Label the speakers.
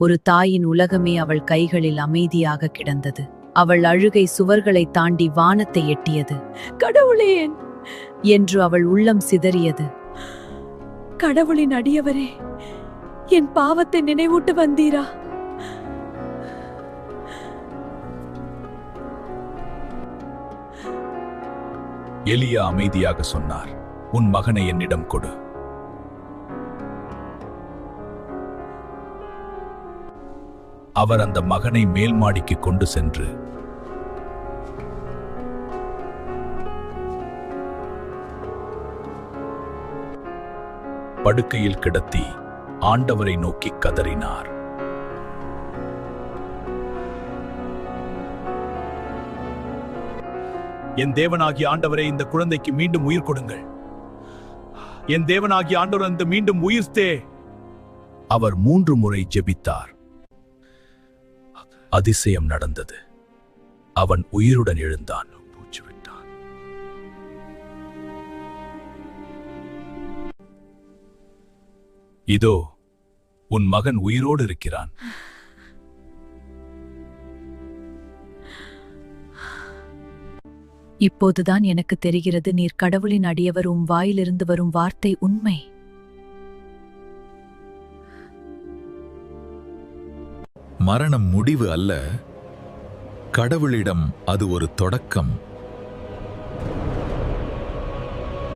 Speaker 1: ஒரு தாயின் உலகமே அவள் கைகளில் அமைதியாக கிடந்தது. அவள் அழுகை சுவர்களை தாண்டி வானத்தை எட்டியது. கடவுளே என்று அவள் உள்ளம் சிதறியது. கடவுளின் அடியவரே, என் பாவத்தை நினைவூட்டு வந்தீரா?
Speaker 2: எலியா அமைதியாக சொன்னார், உன் மகனை என்னிடம் கொடு. அவர் அந்த மகனை மேல் மாடிக்கு கொண்டு சென்று படுக்கையில் கிடத்தி ஆண்டவரை நோக்கி கதறினார். என் தேவனாகிய ஆண்டவரே, இந்த குழந்தைக்கு மீண்டும் உயிர் கொடுங்கள். என் தேவனாகிய ஆண்டவர் அந்த மீண்டும் உயிர்த்தே. அவர் 3 முறை ஜெபித்தார். அதிசயம் நடந்தது. அவன் உயிருடன் எழுந்தான். மூச்சுவிட்டான். இதோ உன் மகன் உயிரோடு இருக்கிறான்.
Speaker 1: இப்போதுதான் எனக்கு தெரிகிறது, நீர் கடவுளின் அடியவர். வாயிலிருந்து வரும் வார்த்தை உண்மை.
Speaker 3: மரணம் முடிவு அல்ல, கடவுளிடம் அது ஒரு தொடக்கம்.